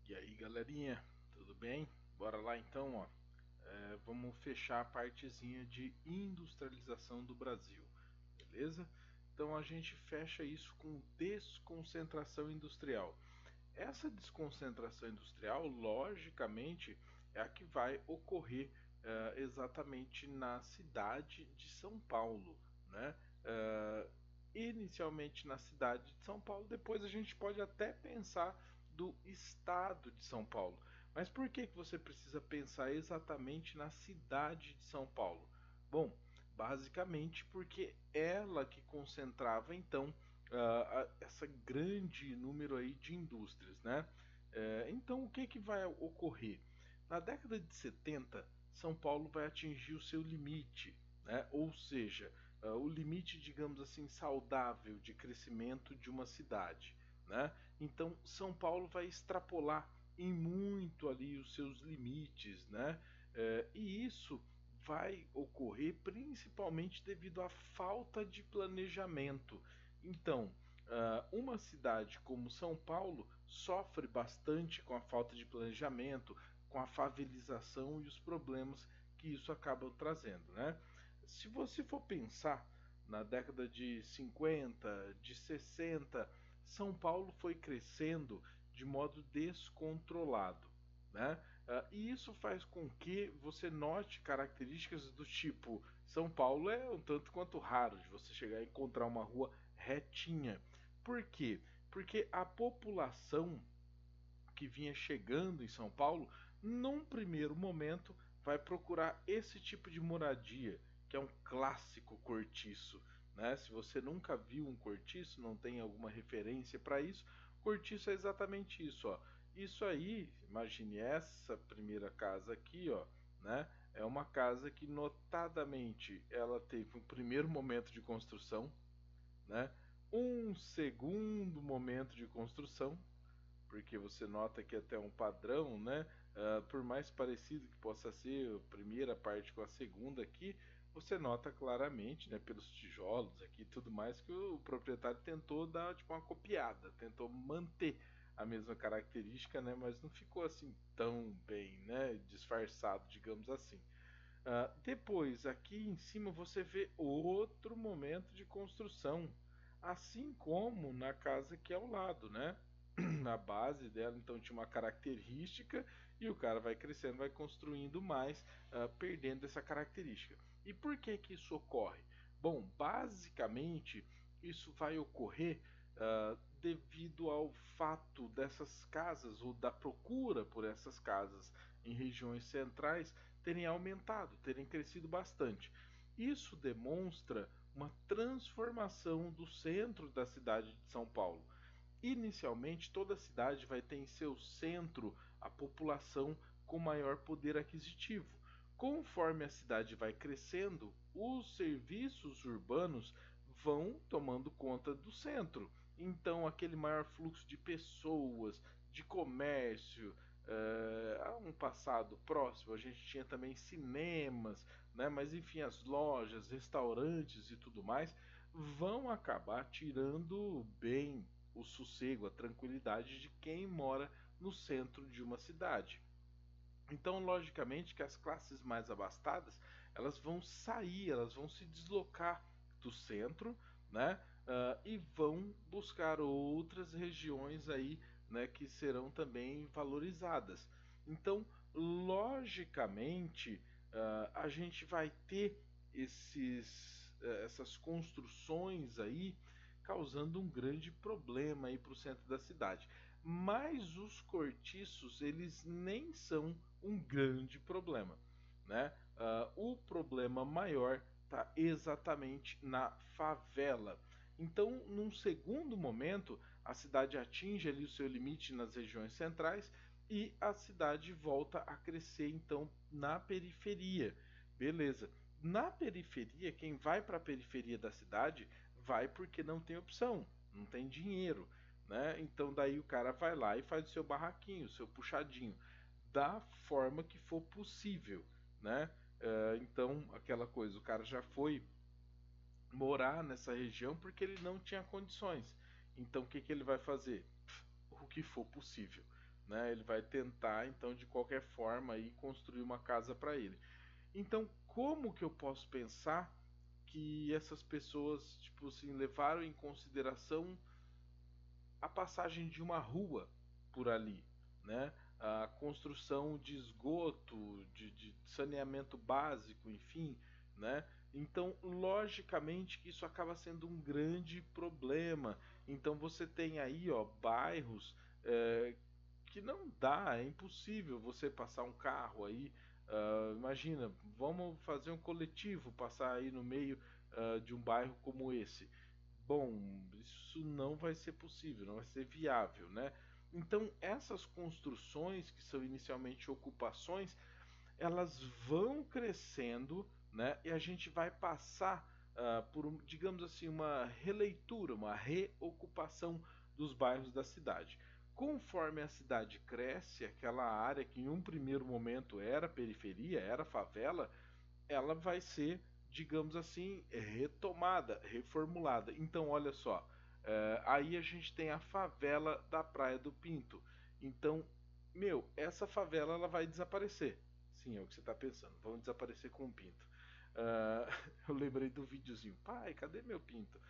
E aí galerinha, tudo bem? Bora lá então, ó. Vamos fechar a partezinha de industrialização do Brasil, beleza? Então a gente fecha isso com desconcentração industrial. Essa desconcentração industrial, logicamente, é a que vai ocorrer exatamente na cidade de São Paulo, né? Inicialmente na cidade de São Paulo, depois a gente pode até pensar do estado de São Paulo. Mas por que você precisa pensar exatamente na cidade de São Paulo? Bom, basicamente porque ela que concentrava então essa grande número aí de indústrias, né? Então o que vai ocorrer? Na década de 70, São Paulo vai atingir o seu limite, né? Ou seja, o limite, digamos assim, saudável de crescimento de uma cidade, né? Então São Paulo vai extrapolar em muito ali os seus limites, né? E isso vai ocorrer principalmente devido à falta de planejamento. Então, uma cidade como São Paulo sofre bastante com a falta de planejamento, com a favelização e os problemas que isso acaba trazendo, né? Se você for pensar na década de 50, de 60, São Paulo foi crescendo de modo descontrolado, né? E isso faz com que você note características do tipo São Paulo é um tanto quanto raro de você chegar a encontrar uma rua retinha. Por quê? Porque a população que vinha chegando em São Paulo, num primeiro momento, vai procurar esse tipo de moradia, que é um clássico cortiço. Né? Se você nunca viu um cortiço, não tem alguma referência para isso, cortiço é exatamente isso. Ó. Isso aí, imagine essa primeira casa aqui, ó, né? É uma casa que notadamente ela teve um primeiro momento de construção, né? Um segundo momento de construção, porque você nota que até um padrão, né? Por mais parecido que possa ser a primeira parte com a segunda aqui, você nota claramente, né, pelos tijolos aqui e tudo mais, que o proprietário tentou dar tipo uma copiada, tentou manter a mesma característica, né, mas não ficou assim tão bem, né, disfarçado, digamos assim. Depois, aqui em cima, você vê outro momento de construção, assim como na casa que é ao lado, né? Na base dela, então tinha uma característica e o cara vai crescendo, vai construindo mais, perdendo essa característica. E por que que isso ocorre? Bom, basicamente isso vai ocorrer devido ao fato dessas casas ou da procura por essas casas em regiões centrais terem aumentado, terem crescido bastante. Isso demonstra uma transformação do centro da cidade de São Paulo. Inicialmente, toda cidade vai ter em seu centro a população com maior poder aquisitivo. Conforme a cidade vai crescendo, os serviços urbanos vão tomando conta do centro. Então, aquele maior fluxo de pessoas, de comércio, há um passado próximo a gente tinha também cinemas, né? Mas enfim, as lojas, restaurantes e tudo mais vão acabar tirando bem o sossego, a tranquilidade de quem mora no centro de uma cidade. Então, logicamente que as classes mais abastadas, elas vão sair, elas vão se deslocar do centro, né? E vão buscar outras regiões aí, né, que serão também valorizadas. Então, logicamente, a gente vai ter essas construções aí causando um grande problema aí para o centro da cidade. Mas os cortiços eles nem são um grande problema, né? O problema maior está exatamente na favela. Então, num segundo momento, a cidade atinge ali o seu limite nas regiões centrais e a cidade volta a crescer então na periferia. Beleza. Na periferia, quem vai para a periferia da cidade vai porque não tem opção, não tem dinheiro, né? Então daí o cara vai lá e faz o seu barraquinho, o seu puxadinho, da forma que for possível, né? Então aquela coisa, o cara já foi morar nessa região porque ele não tinha condições. Então o que que ele vai fazer? O que for possível, né? Ele vai tentar, então, de qualquer forma, aí, construir uma casa para ele. Então, como que eu posso pensar que essas pessoas, tipo assim, levaram em consideração a passagem de uma rua por ali, né? A construção de esgoto, de saneamento básico, enfim, né? Então, logicamente que isso acaba sendo um grande problema. Então, você tem aí, ó, bairros que não dá, é impossível você passar um carro aí. Imagina, vamos fazer um coletivo passar aí no meio de um bairro como esse. Bom, isso não vai ser possível, não vai ser viável, né? Então, essas construções que são inicialmente ocupações, elas vão crescendo, né? E a gente vai passar por, digamos assim, uma releitura, uma reocupação dos bairros da cidade. Conforme a cidade cresce, aquela área que em um primeiro momento era periferia, era favela, ela vai ser, digamos assim, retomada, reformulada. Então, olha só, aí a gente tem a favela da Praia do Pinto. Então, meu, essa favela ela vai desaparecer. Sim, é o que você está pensando. Vão desaparecer com o pinto. Eu lembrei do videozinho. Pai, cadê meu pinto?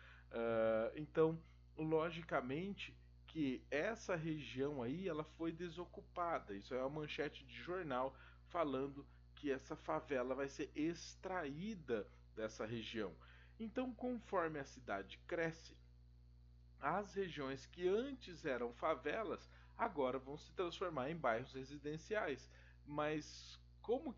Então, logicamente que essa região aí ela foi desocupada. Isso é uma manchete de jornal falando que essa favela vai ser extraída dessa região. Então, conforme a cidade cresce, as regiões que antes eram favelas agora vão se transformar em bairros residenciais. Mas como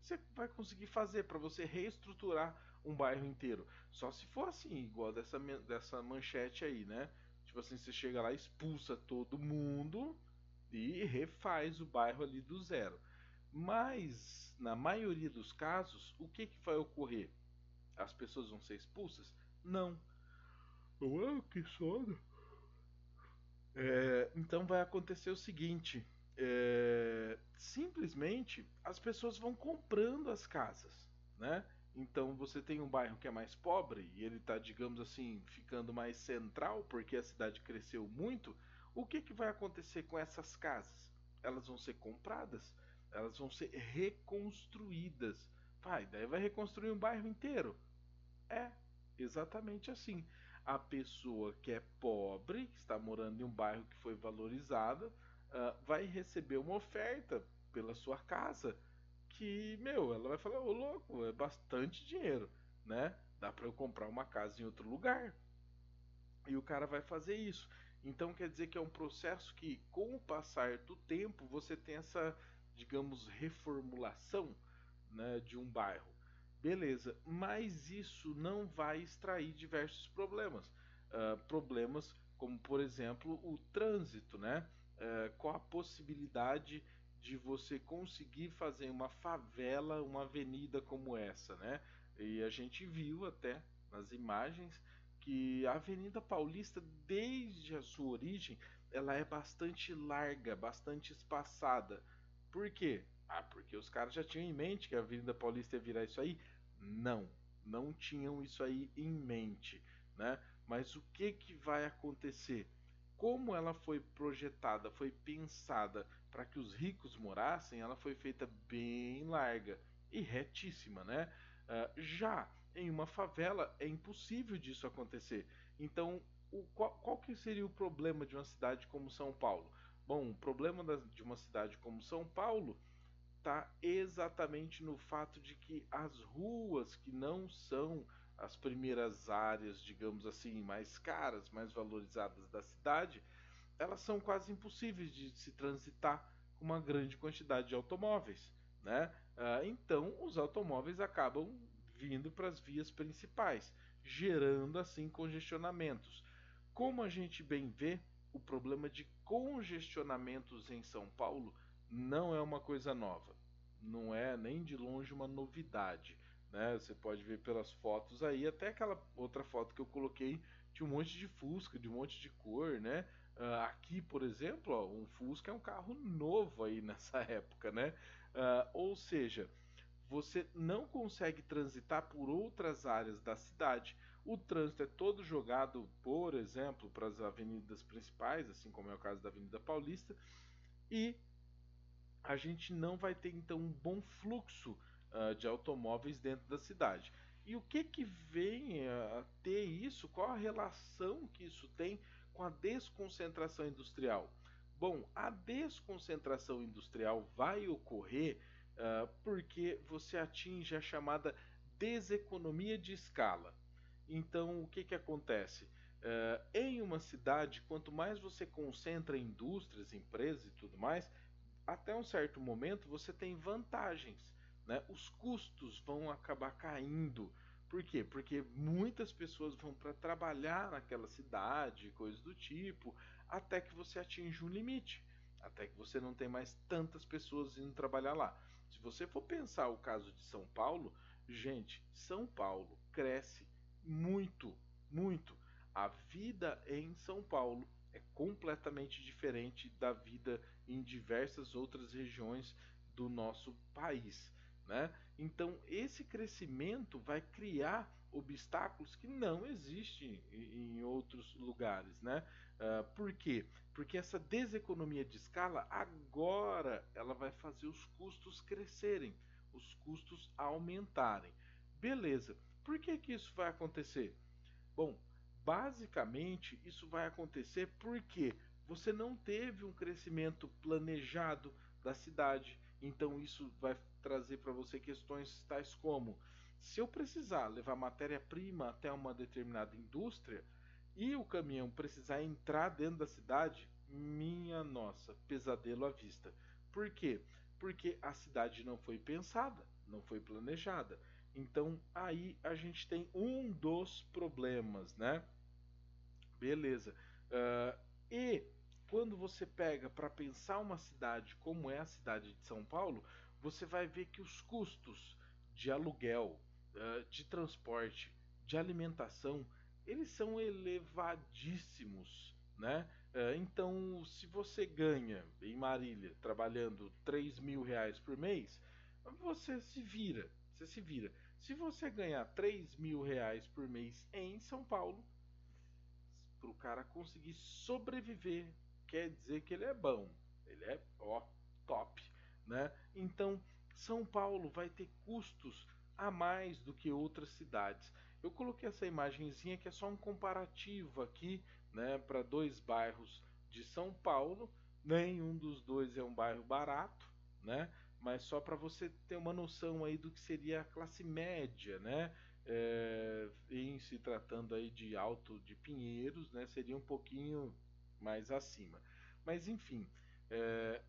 você vai conseguir fazer para você reestruturar um bairro inteiro? Só se for assim, igual dessa manchete aí, né? Tipo assim, você chega lá, expulsa todo mundo e refaz o bairro ali do zero. Mas, na maioria dos casos, o que vai ocorrer? As pessoas vão ser expulsas? Não. Ué, que sono. Então vai acontecer o seguinte: simplesmente as pessoas vão comprando as casas, né? Então você tem um bairro que é mais pobre e ele está, digamos assim, ficando mais central porque a cidade cresceu muito. O que vai acontecer com essas casas? Elas vão ser compradas, elas vão ser reconstruídas. Daí vai reconstruir um bairro inteiro. É, exatamente assim. A pessoa que é pobre, que está morando em um bairro que foi valorizado, vai receber uma oferta pela sua casa que, meu, ela vai falar, ô louco, é bastante dinheiro, né? Dá para eu comprar uma casa em outro lugar. E o cara vai fazer isso. Então quer dizer que é um processo que, com o passar do tempo, você tem essa, digamos, reformulação, né, de um bairro. Beleza, mas isso não vai extrair diversos problemas. Problemas como, por exemplo, o trânsito, né? Qual a possibilidade de você conseguir fazer uma favela, uma avenida como essa, né? E a gente viu até nas imagens que a Avenida Paulista, desde a sua origem, ela é bastante larga, bastante espaçada. Por quê? Porque os caras já tinham em mente que a Avenida Paulista ia virar isso aí? Não, não tinham isso aí em mente, né? Mas o que vai acontecer? Como ela foi projetada, foi pensada para que os ricos morassem, ela foi feita bem larga e retíssima, né? Já em uma favela é impossível disso acontecer. Então, qual que seria o problema de uma cidade como São Paulo? Bom, o problema de uma cidade como São Paulo está exatamente no fato de que as ruas que não são as primeiras áreas, digamos assim, mais caras, mais valorizadas da cidade, elas são quase impossíveis de se transitar com uma grande quantidade de automóveis, né? Então os automóveis acabam vindo para as vias principais, gerando assim congestionamentos. Como a gente bem vê, o problema de congestionamentos em São Paulo não é uma coisa nova, não é nem de longe uma novidade, né? Você pode ver pelas fotos aí, até aquela outra foto que eu coloquei de um monte de Fusca, de um monte de cor, né? Aqui, por exemplo, ó, um Fusca é um carro novo aí nessa época, né? Ou seja, você não consegue transitar por outras áreas da cidade, O trânsito é todo jogado, por exemplo, para as avenidas principais, assim como é o caso da Avenida Paulista, e a gente não vai ter então um bom fluxo de automóveis dentro da cidade. E o que vem a ter isso? Qual a relação que isso tem com a desconcentração industrial? Bom, a desconcentração industrial vai ocorrer porque você atinge a chamada deseconomia de escala. Então, o que acontece? Em uma cidade, quanto mais você concentra indústrias, empresas e tudo mais, até um certo momento você tem vantagens, né? Os custos vão acabar caindo. Por quê? Porque muitas pessoas vão para trabalhar naquela cidade, coisas do tipo, até que você atinge um limite, até que você não tem mais tantas pessoas indo trabalhar lá. Se você for pensar o caso de São Paulo, gente, São Paulo cresce muito, muito. A vida em São Paulo é completamente diferente da vida em diversas outras regiões do nosso país, né? Então esse crescimento vai criar obstáculos que não existem em outros lugares, né? Por quê? Porque essa deseconomia de escala agora ela vai fazer os custos crescerem, os custos aumentarem. Beleza? Por que isso vai acontecer? Bom, basicamente isso vai acontecer porque você não teve um crescimento planejado da cidade. Então isso vai trazer para você questões tais como: se eu precisar levar matéria-prima até uma determinada indústria e o caminhão precisar entrar dentro da cidade, minha nossa, pesadelo à vista. Por quê? Porque a cidade não foi pensada, não foi planejada. Então aí a gente tem um dos problemas, né? Beleza. E quando você pega para pensar uma cidade como é a cidade de São Paulo, você vai ver que os custos de aluguel, de transporte, de alimentação, eles são elevadíssimos, né? Então, se você ganha em Marília trabalhando R$ 3.000 por mês, você se vira, você se vira. Se você ganhar R$ 3.000 por mês em São Paulo, para o cara conseguir sobreviver, quer dizer que ele é bom, ele é ó, top, né? Então São Paulo vai ter custos a mais do que outras cidades. Eu coloquei essa imagenzinha que é só um comparativo aqui, né, para dois bairros de São Paulo. Nenhum dos dois é um bairro barato, né? Mas só para você ter uma noção aí do que seria a classe média, né? Em se tratando aí de Alto de Pinheiros, né, seria um pouquinho mais acima. Mas enfim, é,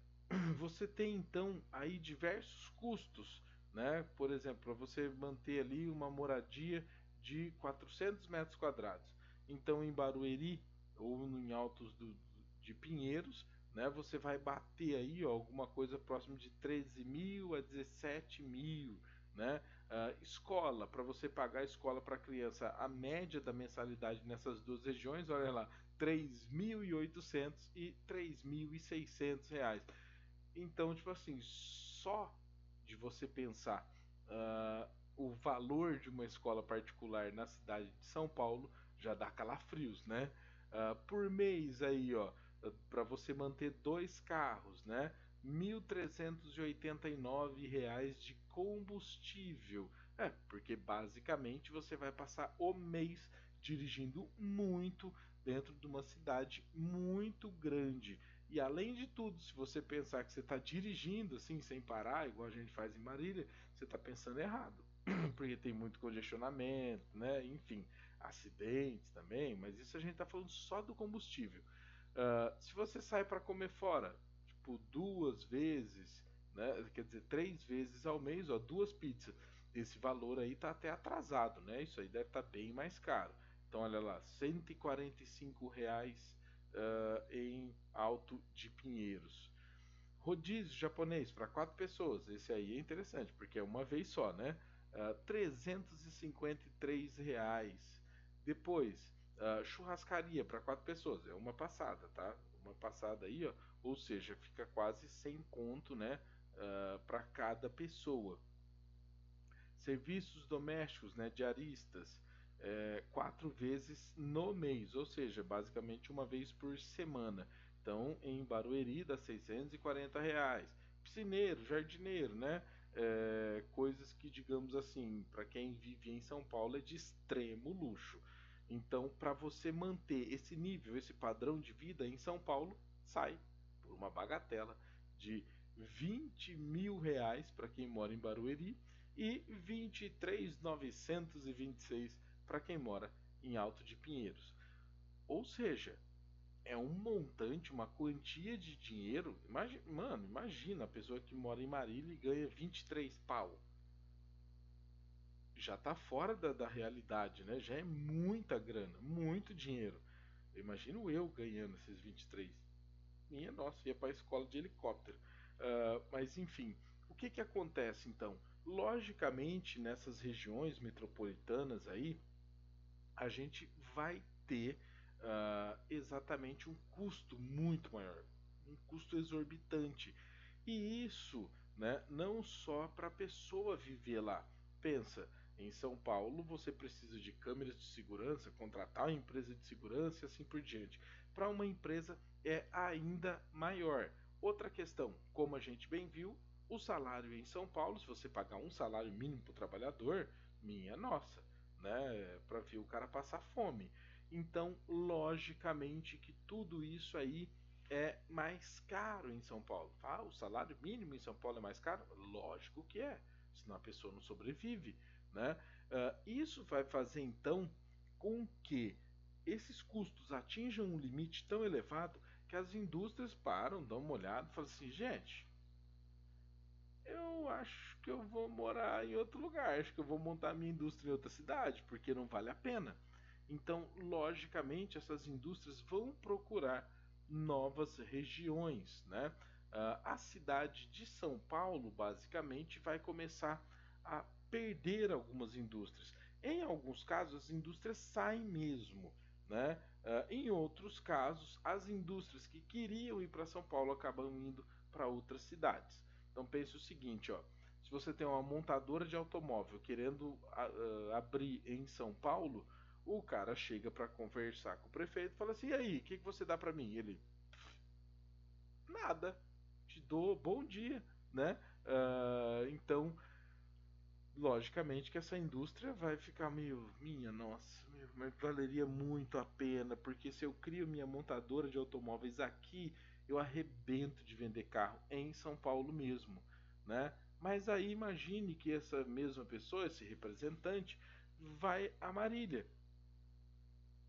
você tem então aí diversos custos, né? Por exemplo, para você manter ali uma moradia de 400 metros quadrados. Então, em Barueri ou em Altos de Pinheiros, né, você vai bater aí ó, alguma coisa próximo de 13 mil a 17 mil, né? Escola, para você pagar a escola para criança, a média da mensalidade nessas duas regiões, olha lá, 3.800 e 3.600 reais. Então, tipo assim, só de você pensar o valor de uma escola particular na cidade de São Paulo já dá calafrios, né? Por mês aí, ó, para você manter dois carros, né? R$ 1.389 de combustível. Porque basicamente você vai passar o mês dirigindo muito dentro de uma cidade muito grande. E além de tudo, se você pensar que você está dirigindo assim sem parar, igual a gente faz em Marília, você está pensando errado. Porque tem muito congestionamento, né? Enfim, acidentes também, mas isso a gente está falando só do combustível. Se você sai para comer fora, tipo duas vezes, né? Quer dizer, 3 vezes ao mês, ó, duas pizzas. Esse valor aí tá até atrasado, né? Isso aí deve estar bem mais caro. Então, olha lá, R$ 145 em Alto de Pinheiros. Rodízio japonês para quatro pessoas. Esse aí é interessante, porque é uma vez só, né? R$ 353. Depois, churrascaria para quatro pessoas. É uma passada, tá? Uma passada aí, ó. Ou seja, fica quase 100 conto, né? Para cada pessoa. Serviços domésticos, né? Diaristas. 4 vezes no mês, ou seja, basicamente uma vez por semana. Então, em Barueri dá R$ 640. Piscineiro, jardineiro, né? Coisas que, digamos assim, para quem vive em São Paulo é de extremo luxo. Então, para você manter esse nível, esse padrão de vida em São Paulo, sai por uma bagatela de R$ 20.000 para quem mora em Barueri e 23.926 para quem mora em Alto de Pinheiros. Ou seja, é um montante, uma quantia de dinheiro. Mano, imagina a pessoa que mora em Marília e ganha 23 pau. Já tá fora da realidade, né? Já é muita grana, muito dinheiro. Eu imagino eu ganhando esses 23. Minha nossa, ia para a escola de helicóptero. Mas enfim, o que acontece então? Logicamente, nessas regiões metropolitanas aí, a gente vai ter exatamente um custo muito maior, um custo exorbitante. E isso, né, não só para a pessoa viver lá. Pensa, em São Paulo você precisa de câmeras de segurança, contratar uma empresa de segurança e assim por diante. Para uma empresa é ainda maior. Outra questão, como a gente bem viu, o salário em São Paulo, se você pagar um salário mínimo para o trabalhador, minha nossa, né, para ver o cara passar fome. Então, logicamente que tudo isso aí é mais caro em São Paulo. O salário mínimo em São Paulo é mais caro? Lógico que é, senão a pessoa não sobrevive, né? Isso vai fazer então com que esses custos atinjam um limite tão elevado que as indústrias param, dão uma olhada e falam assim, gente, eu acho que eu vou morar em outro lugar, acho que eu vou montar minha indústria em outra cidade, porque não vale a pena. Então, logicamente, essas indústrias vão procurar novas regiões, né? A cidade de São Paulo, basicamente, vai começar a perder algumas indústrias. Em alguns casos, as indústrias saem mesmo, né? Em outros casos, as indústrias que queriam ir para São Paulo acabam indo para outras cidades. Então pense o seguinte, ó, se você tem uma montadora de automóvel querendo abrir em São Paulo, o cara chega para conversar com o prefeito e fala assim: e aí, o que você dá para mim? Ele, nada, te dou bom dia, né? Então, logicamente que essa indústria vai ficar meio, minha nossa, mas valeria muito a pena, porque se eu crio minha montadora de automóveis aqui, eu arrebento de vender carro em São Paulo mesmo, né? Mas aí imagine que essa mesma pessoa, esse representante, vai a Marília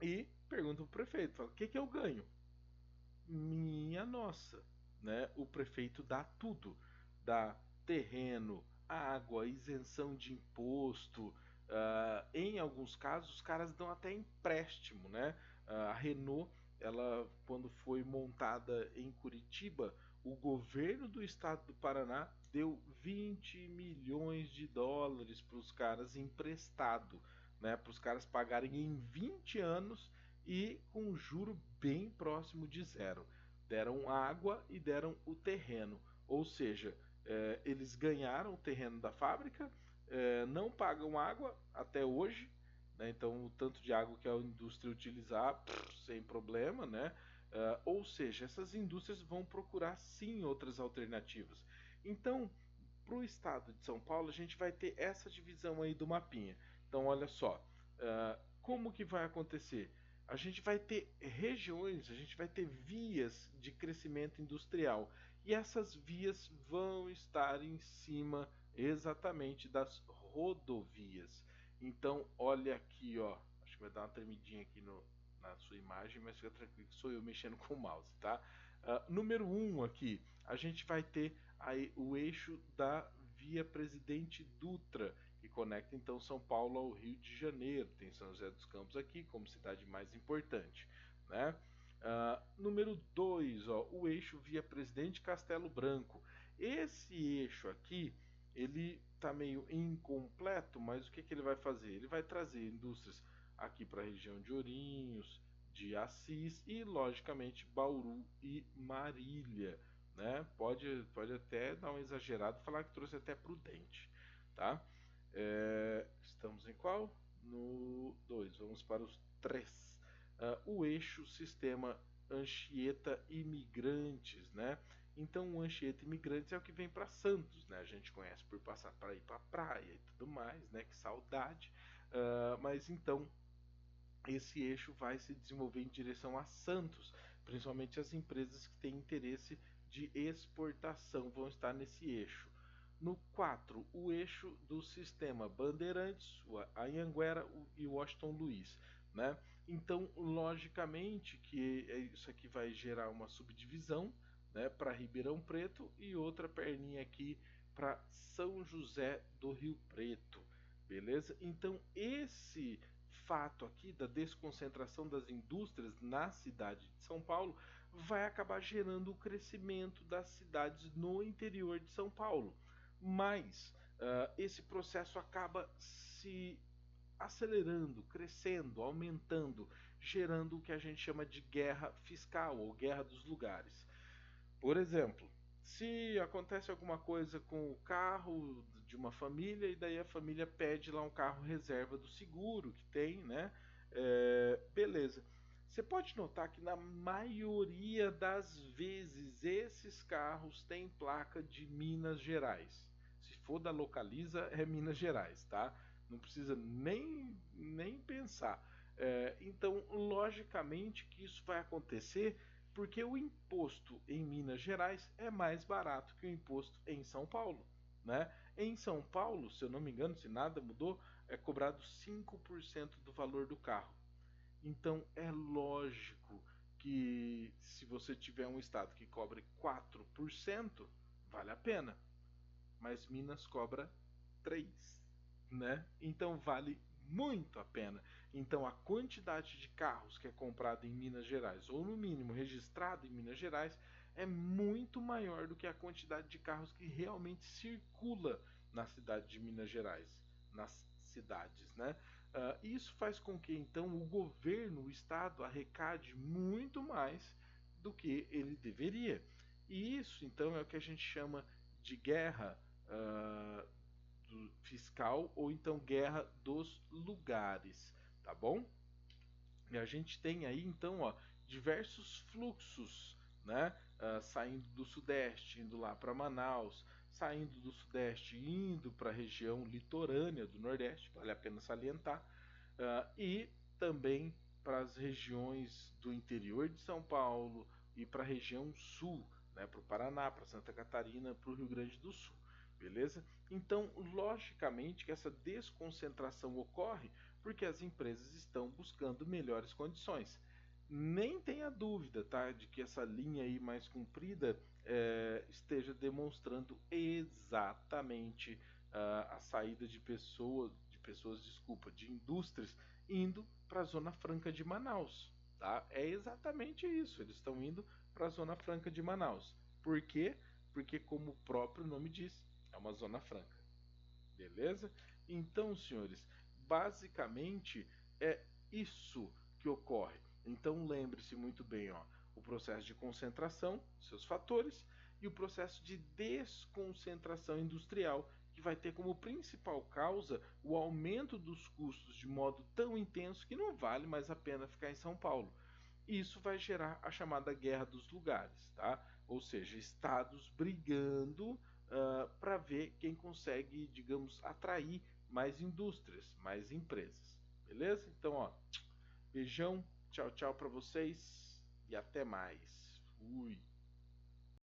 e pergunta pro prefeito, fala, o que eu ganho? Minha nossa, né? O prefeito dá tudo, dá terreno, água, isenção de imposto. Em alguns casos, os caras dão até empréstimo, né? A Renault, ela quando foi montada em Curitiba, o governo do estado do Paraná deu 20 milhões de dólares para os caras emprestado, né? Para os caras pagarem em 20 anos e com um juro bem próximo de zero. Deram água e deram o terreno, ou seja, eles ganharam o terreno da fábrica, não pagam água até hoje, né? Então o tanto de água que a indústria utilizar, sem problema, né? Ou seja, essas indústrias vão procurar sim outras alternativas. Então, para o estado de São Paulo, a gente vai ter essa divisão aí do mapinha. Então, olha só, como que vai acontecer? A gente vai ter regiões, a gente vai ter vias de crescimento industrial. E essas vias vão estar em cima exatamente das rodovias. Então, olha aqui, ó. Acho que vai dar uma tremidinha aqui na sua imagem, mas fica tranquilo que sou eu mexendo com o mouse, tá? Número 1 aqui, a gente vai ter aí o eixo da Via Presidente Dutra, que conecta então São Paulo ao Rio de Janeiro. Tem São José dos Campos aqui como cidade mais importante, né? Número 2, o eixo Via Presidente Castelo Branco. Esse eixo aqui, ele está meio incompleto, mas o que ele vai fazer? Ele vai trazer indústrias aqui para a região de Ourinhos, de Assis e, logicamente, Bauru e Marília, né? Pode até dar um exagerado e falar que trouxe até Prudente, tá? Estamos em qual? no 2, vamos para os 3. O eixo sistema Anchieta Imigrantes, né? Então o Anchieta Imigrantes é o que vem para Santos, né? A gente conhece por passar para ir para a praia e tudo mais, né? Que saudade. Mas então esse eixo vai se desenvolver em direção a Santos, principalmente as empresas que têm interesse de exportação vão estar nesse eixo. No 4, o eixo do sistema Bandeirantes, a Anhanguera e Washington Luiz, né? Então, logicamente que isso aqui vai gerar uma subdivisão, né, para Ribeirão Preto e outra perninha aqui para São José do Rio Preto, beleza? Então, esse fato aqui da desconcentração das indústrias na cidade de São Paulo vai acabar gerando o crescimento das cidades no interior de São Paulo. Mas esse processo acaba se acelerando, crescendo, aumentando, gerando o que a gente chama de guerra fiscal ou guerra dos lugares. Por exemplo, se acontece alguma coisa com o carro de uma família e daí a família pede lá um carro reserva do seguro que tem, né? Beleza. Você pode notar que na maioria das vezes esses carros têm placa de Minas Gerais. Se for da Localiza, é Minas Gerais, tá? Não precisa nem pensar. Então, logicamente que isso vai acontecer porque o imposto em Minas Gerais é mais barato que o imposto em São Paulo, né? Em São Paulo, se eu não me engano, se nada mudou, é cobrado 5% do valor do carro. Então é lógico que se você tiver um estado que cobre 4%, vale a pena. Mas Minas cobra 3%, né? Então vale muito a pena. Então a quantidade de carros que é comprado em Minas Gerais, ou no mínimo registrado em Minas Gerais, é muito maior do que a quantidade de carros que realmente circula na cidade de Minas Gerais, nas cidades, né? Isso faz com que então o governo, o estado, arrecade muito mais do que ele deveria. E isso então é o que a gente chama de guerra uh, fiscal ou então guerra dos lugares, tá bom? E a gente tem aí então ó, diversos fluxos, né? Saindo do Sudeste, indo lá para Manaus, saindo do Sudeste, indo para a região litorânea do Nordeste, vale a pena salientar, e também para as regiões do interior de São Paulo e para a região sul, né? Para o Paraná, para Santa Catarina, para o Rio Grande do Sul. Beleza? Então, logicamente que essa desconcentração ocorre porque as empresas estão buscando melhores condições. Nem tenha dúvida, tá, de que essa linha aí mais comprida esteja demonstrando exatamente a saída desculpa, de indústrias indo para a Zona Franca de Manaus, tá? É exatamente isso. Eles estão indo para a Zona Franca de Manaus. Por quê? Porque, como o próprio nome diz, é uma zona franca. Beleza? Então, senhores, basicamente é isso que ocorre. Então, lembre-se muito bem, ó, o processo de concentração, seus fatores, e o processo de desconcentração industrial, que vai ter como principal causa o aumento dos custos de modo tão intenso que não vale mais a pena ficar em São Paulo. Isso vai gerar a chamada guerra dos lugares, tá? Ou seja, estados brigando para ver quem consegue, digamos, atrair mais indústrias, mais empresas. Beleza? Então, ó, beijão, tchau, tchau para vocês e até mais. Fui.